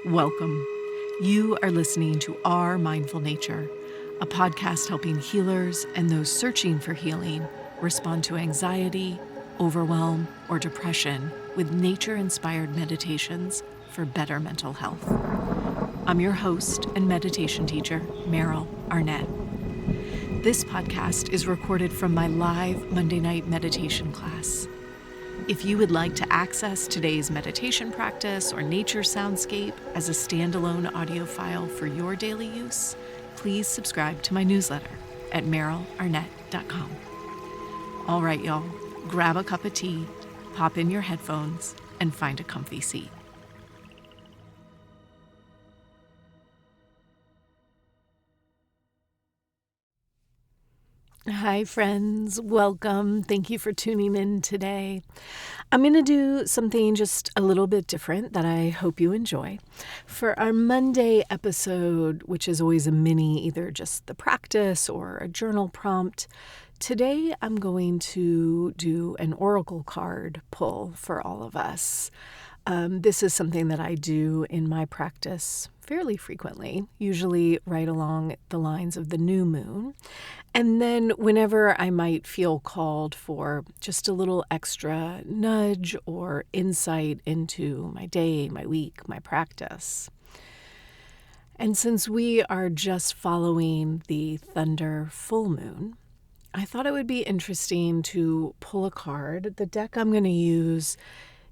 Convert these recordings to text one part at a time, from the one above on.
Welcome. You are listening to Our Mindful Nature, a podcast helping healers and those searching for healing respond to anxiety, overwhelm, or depression with nature-inspired meditations for better mental health. I'm your host and meditation teacher, Meryl Arnett. This podcast is recorded from my live Monday night meditation class. If you would like to access today's meditation practice or nature soundscape as a standalone audio file for your daily use, please subscribe to my newsletter at merylarnett.com. All right, y'all, grab a cup of tea, pop in your headphones, and find a comfy seat. Hi, friends. Welcome. Thank you for tuning in today. I'm going to do something just a little bit different that I hope you enjoy. For our Monday episode, which is always a mini, either just the practice or a journal prompt, today I'm going to do an oracle card pull for all of us. This is something that I do in my practice fairly frequently, usually right along the lines of the new moon. And then whenever I might feel called for just a little extra nudge or insight into my day, my week, my practice. And since we are just following the thunder full moon, I thought it would be interesting to pull a card. The deck I'm going to use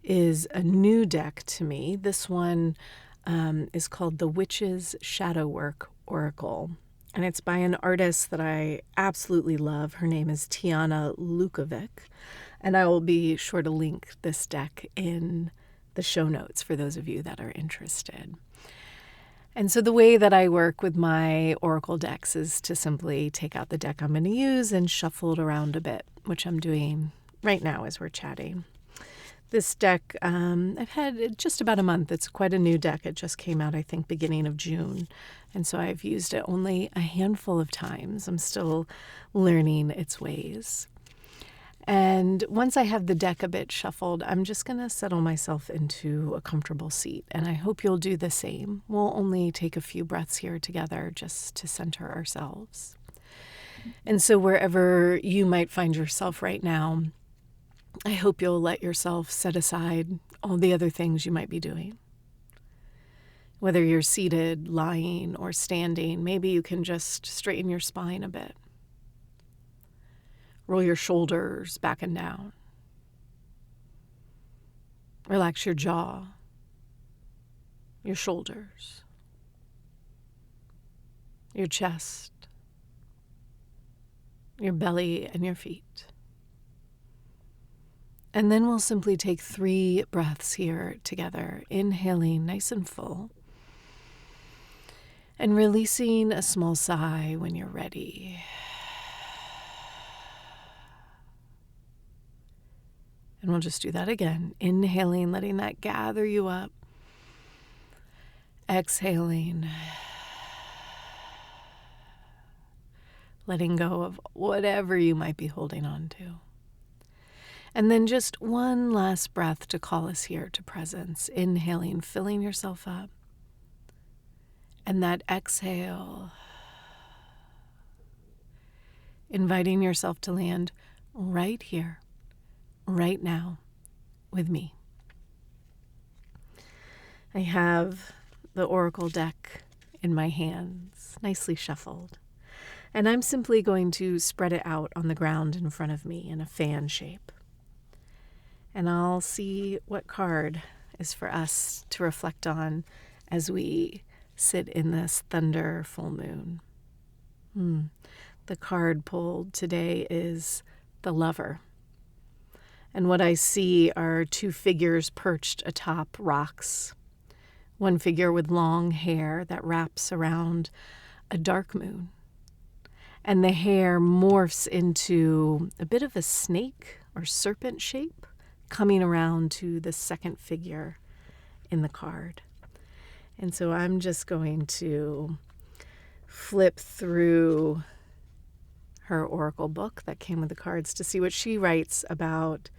is a new deck to me. This one is called The Witch's Shadow Work Oracle. And it's by an artist that I absolutely love. Her name is Tiana Lukovic. And I will be sure to link this deck in the show notes for those of you that are interested. And so the way that I work with my oracle decks is to simply take out the deck I'm going to use and shuffle it around a bit, which I'm doing right now as we're chatting. This deck, I've had just about a month. It's quite a new deck. It just came out, I think, beginning of June. And so I've used it only a handful of times. I'm still learning its ways. And once I have the deck a bit shuffled, I'm just going to settle myself into a comfortable seat. And I hope you'll do the same. We'll only take a few breaths here together just to center ourselves. And so wherever you might find yourself right now, I hope you'll let yourself set aside all the other things you might be doing. Whether you're seated, lying, or standing, maybe you can just straighten your spine a bit. Roll your shoulders back and down. Relax your jaw, your shoulders, your chest, your belly, and your feet. And then we'll simply take 3 breaths here together, inhaling nice and full, and releasing a small sigh when you're ready. And we'll just do that again, inhaling, letting that gather you up, exhaling, letting go of whatever you might be holding on to. And then just one last breath to call us here to presence. Inhaling, filling yourself up. And that exhale, inviting yourself to land right here, right now, with me. I have the oracle deck in my hands, nicely shuffled. And I'm simply going to spread it out on the ground in front of me in a fan shape. And I'll see what card is for us to reflect on as we sit in this thunder full moon. The card pulled today is the Lover. And what I see are 2 figures perched atop rocks. One figure with long hair that wraps around a dark moon. And the hair morphs into a bit of a snake or serpent shape, coming around to the second figure in the card. And so I'm just going to flip through her oracle book that came with the cards to see what she writes about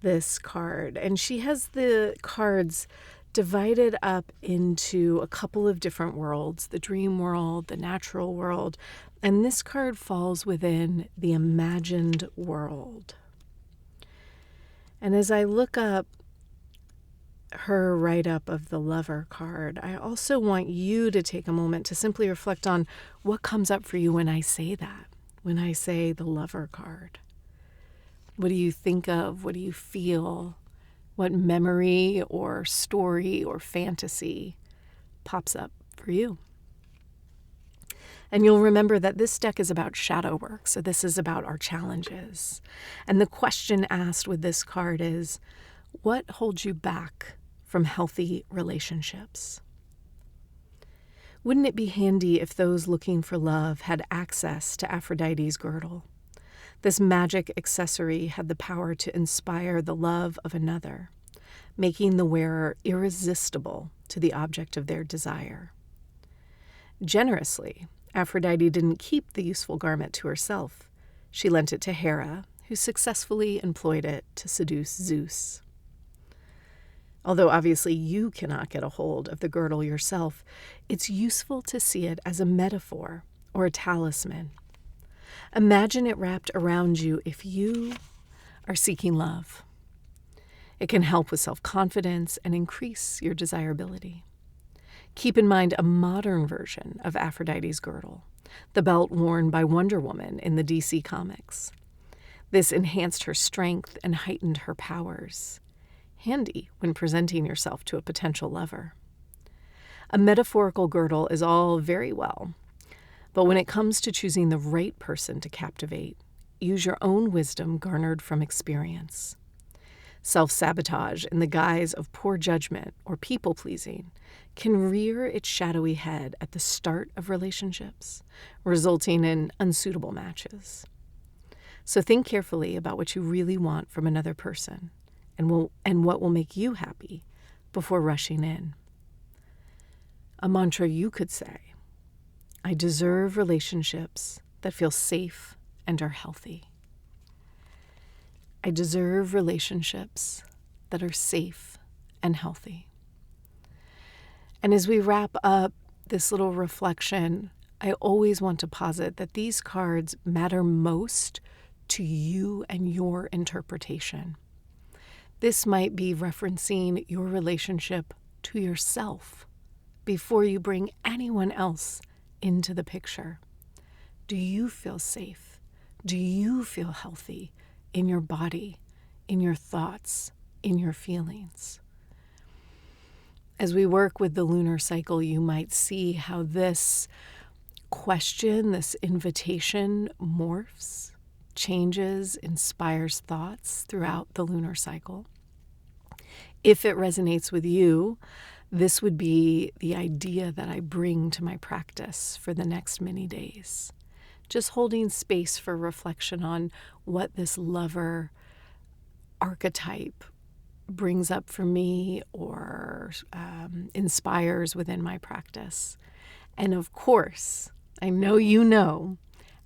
this card. And she has the cards divided up into a couple of different worlds, the dream world, the natural world, and this card falls within the imagined world. And as I look up her write-up of the Lover card, I also want you to take a moment to simply reflect on what comes up for you when I say that, when I say the Lover card. What do you think of? What do you feel? What memory or story or fantasy pops up for you? And you'll remember that this deck is about shadow work, so this is about our challenges. And the question asked with this card is, what holds you back from healthy relationships? Wouldn't it be handy if those looking for love had access to Aphrodite's girdle? This magic accessory had the power to inspire the love of another, making the wearer irresistible to the object of their desire. Generously, Aphrodite didn't keep the useful garment to herself. She lent it to Hera, who successfully employed it to seduce Zeus. Although obviously you cannot get a hold of the girdle yourself, it's useful to see it as a metaphor or a talisman. Imagine it wrapped around you if you are seeking love. It can help with self-confidence and increase your desirability. Keep in mind a modern version of Aphrodite's girdle, the belt worn by Wonder Woman in the DC comics. This enhanced her strength and heightened her powers. Handy when presenting yourself to a potential lover. A metaphorical girdle is all very well, but when it comes to choosing the right person to captivate, use your own wisdom garnered from experience. Self-sabotage in the guise of poor judgment or people-pleasing can rear its shadowy head at the start of relationships, resulting in unsuitable matches. So think carefully about what you really want from another person and what will make you happy before rushing in. A mantra you could say: I deserve relationships that feel safe and are healthy. I deserve relationships that are safe and healthy. And as we wrap up this little reflection, I always want to posit that these cards matter most to you and your interpretation. This might be referencing your relationship to yourself before you bring anyone else into the picture. Do you feel safe? Do you feel healthy in your body, in your thoughts, in your feelings? As we work with the lunar cycle, you might see how this question, this invitation morphs, changes, inspires thoughts throughout the lunar cycle. If it resonates with you, this would be the idea that I bring to my practice for the next many days. Just holding space for reflection on what this lover archetype brings up for me or inspires within my practice. And of course, I know you know,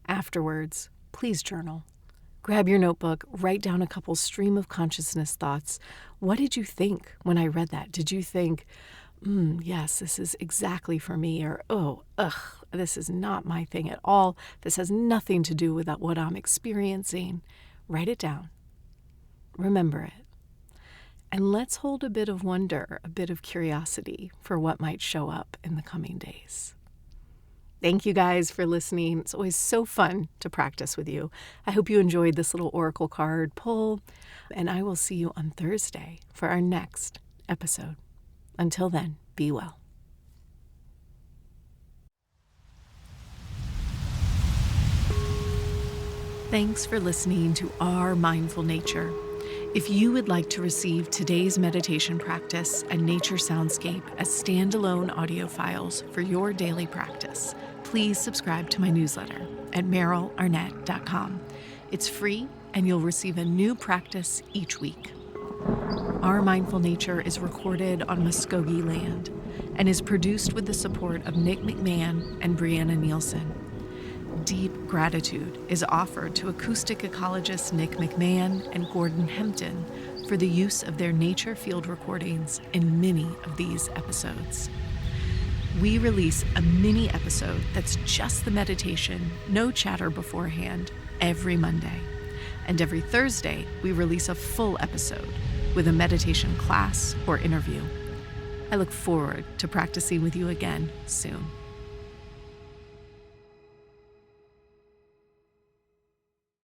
afterwards, please journal. Grab your notebook, write down a couple stream of consciousness thoughts. What did you think when I read that? Did you think, yes, this is exactly for me, or, this is not my thing at all. This has nothing to do with what I'm experiencing. Write it down. Remember it. And let's hold a bit of wonder, a bit of curiosity for what might show up in the coming days. Thank you guys for listening. It's always so fun to practice with you. I hope you enjoyed this little oracle card pull, and I will see you on Thursday for our next episode. Until then, be well. Thanks for listening to Our Mindful Nature. If you would like to receive today's meditation practice and nature soundscape as standalone audio files for your daily practice, please subscribe to my newsletter at merylarnett.com. It's free, and you'll receive a new practice each week. Our Mindful Nature is recorded on Muskogee land and is produced with the support of Nick McMahon and Brianna Nielsen. Deep gratitude is offered to acoustic ecologists Nick McMahon and Gordon Hempton for the use of their nature field recordings in many of these episodes. We release a mini episode that's just the meditation, no chatter beforehand, every Monday. And every Thursday, we release a full episode with a meditation class or interview. I look forward to practicing with you again soon.